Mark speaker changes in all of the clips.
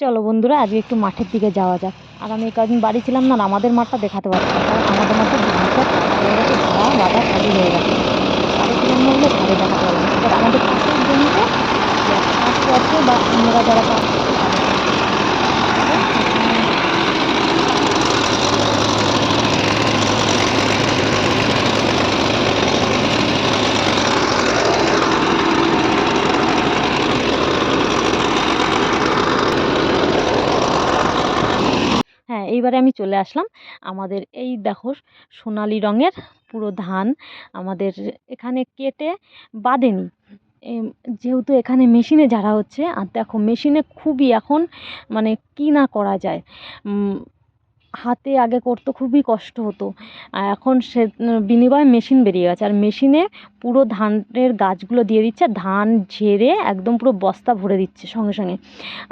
Speaker 1: চলো বন্ধুরা, আজকে একটু মাঠের দিকে যাওয়া যাক। আর আমি এই কদিন বাড়ি ছিলাম না, আমাদের মাঠটা দেখাতে পারছি না, কারণ আমাদের মাঠে ঘাস ঘাড়া বাঁধা খালি হয়ে গেছে। বাড়ি ছিলাম না বলে ঘরে দেখাতে পারলাম। এবার আমাদের পাশের জমিতে যে একটা কাকু আছে বা অন্যরা যারা কাজ করছে তাদের কাছে দেখো এখানে। হ্যাঁ, এইবারে আমি চলে আসলাম। আমাদের এই দেখো সোনালি রঙের পুরো ধান আমাদের এখানে কেটে বাঁধেনি। এম, যেহেতু এখানে মেশিনে ঝাড়া হচ্ছে, আর দেখো মেশিনে খুবই এখন মানে কি না করা যায়। হাতে আগে করতে খুবই কষ্ট হতো, আর এখন সে বিনিময়ে মেশিন বেরিয়ে গেছে, আর মেশিনে পুরো ধানের গাছগুলো দিয়ে দিচ্ছে, ধান ঝেড়ে একদম পুরো বস্তা ভরে দিচ্ছে সঙ্গে সঙ্গে।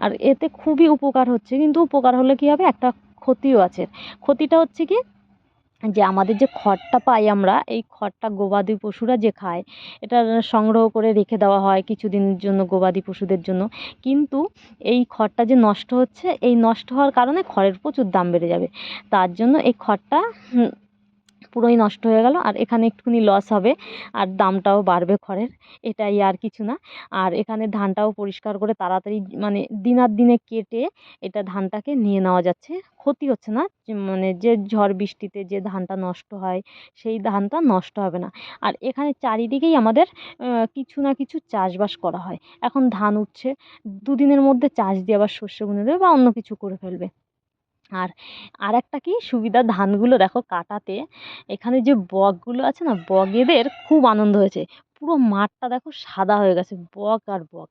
Speaker 1: আর এতে খুবই উপকার হচ্ছে, কিন্তু উপকার হলে কী হবে, একটা ক্ষতিও আছে। ক্ষতিটা হচ্ছে কি, যে আমাদের যে খড়টা পাই আমরা, এই খড়টা গবাদি পশুরা যে খায়, এটা সংগ্রহ করে রেখে দেওয়া হয় কিছুদিনের জন্য গবাদি পশুদের জন্য। কিন্তু এই খড়টা যে নষ্ট হচ্ছে, এই নষ্ট হওয়ার কারণে খড়ের প্রচুর দাম বেড়ে যাবে। তার জন্য এই খড়টা পুরোই নষ্ট হয়ে গেল, আর এখানে একটুখানি লস হবে, আর দামটাও বাড়বে খড়ের, এটাই আর কিছু না। আর এখানে ধানটাও পরিষ্কার করে তাড়াতাড়ি মানে দিনার দিনে কেটে এটা ধানটাকে নিয়ে নেওয়া যাচ্ছে, ক্ষতি হচ্ছে না। মানে যে ঝড় বৃষ্টিতে যে ধানটা নষ্ট হয়, সেই ধানটা নষ্ট হবে না। আর এখানে চারিদিকেই আমাদের কিছু না কিছু চাষবাস করা হয়। এখন ধান উঠছে, দুদিনের মধ্যে চাষ দিয়ে আবার শস্য বুনে দেবে বা অন্য কিছু করে ফেলবে। আর আরেকটা কি সুবিধা, ধানগুলো দেখো কাটাতে, এখানে যে বকগুলো আছে না, বকেদের খুব আনন্দ হয়েছে। পুরো মাঠটা দেখো সাদা হয়ে গেছে, বক আর বক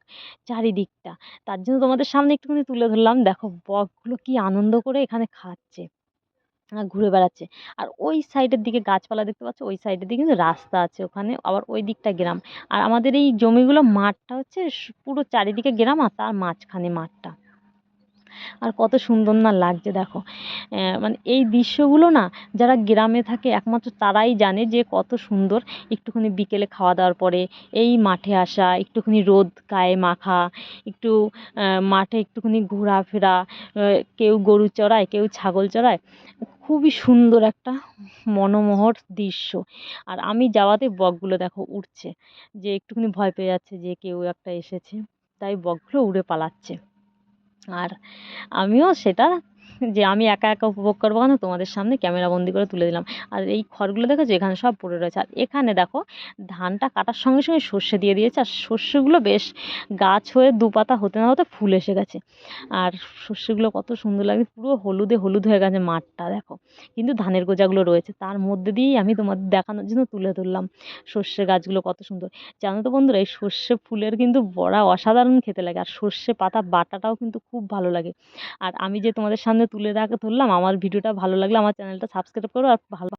Speaker 1: চারিদিকটা। তার জন্য তোমাদের সামনে একটুখানি তুলে ধরলাম। দেখো বকগুলো কি আনন্দ করে এখানে খাচ্ছে, ঘুরে বেড়াচ্ছে। আর ওই সাইডের দিকে গাছপালা দেখতে পাচ্ছ, ওই সাইডের দিকে কিন্তু রাস্তা আছে, ওখানে আবার ওই দিকটা গ্রাম। আর আমাদের এই জমিগুলো মাঠটা হচ্ছে পুরো চারিদিকে গ্রাম, আর তার মাঝখানে মাঠটা। আর কত সুন্দর না লাগছে দেখো। মানে এই দৃশ্যগুলো না, যারা গ্রামে থাকে একমাত্র তারাই জানে যে কত সুন্দর। একটুখানি বিকেলে খাওয়া দাওয়ার পরে এই মাঠে আসা, একটুখানি রোদ গায়ে মাখা, একটু মাঠে একটুখানি ঘোরাফেরা, কেউ গরু চড়ায়, কেউ ছাগল চড়ায়। খুবই সুন্দর একটা মনোমোহর দৃশ্য। আর আমি যাওয়াতে বকগুলো দেখো উঠছে, যে একটুখানি ভয় পেয়ে যাচ্ছে যে কেউ একটা এসেছে, তাই বকগুলো উড়ে পালাচ্ছে। আর আমিও সেটা, যে আমি একা একা উপভোগ করবো কেন, তোমাদের সামনে ক্যামেরা বন্দি করে তুলে দিলাম। আর এই খড়গুলো দেখেছো এখানে সব পড়ে রয়েছে। আর এখানে দেখো ধানটা কাটার সঙ্গে সঙ্গে সর্ষে দিয়ে দিয়েছে, আর সর্ষেগুলো বেশ গাছ হয়ে দুপাতা হতে না হতে ফুল এসে গেছে। আর সর্ষেগুলো কত সুন্দর লাগে, পুরো হলুদে হলুদ হয়ে গেছে মাঠটা দেখো। কিন্তু ধানের গোজাগুলো রয়েছে, তার মধ্যে দিয়েই আমি তোমাদের দেখানোর জন্য তুলে ধরলাম সর্ষে গাছগুলো কত সুন্দর। জানো তো বন্ধুরা, এই সর্ষে ফুলের কিন্তু বড়া অসাধারণ খেতে লাগে, আর সর্ষে পাতা বাটাটাও কিন্তু খুব ভালো লাগে। আর আমি যে তোমাদের সামনে তুলে ধরলাম, আমার ভিডিওটা ভালো লাগলে আমার চ্যানেলটা সাবস্ক্রাইব করো, আর ভালো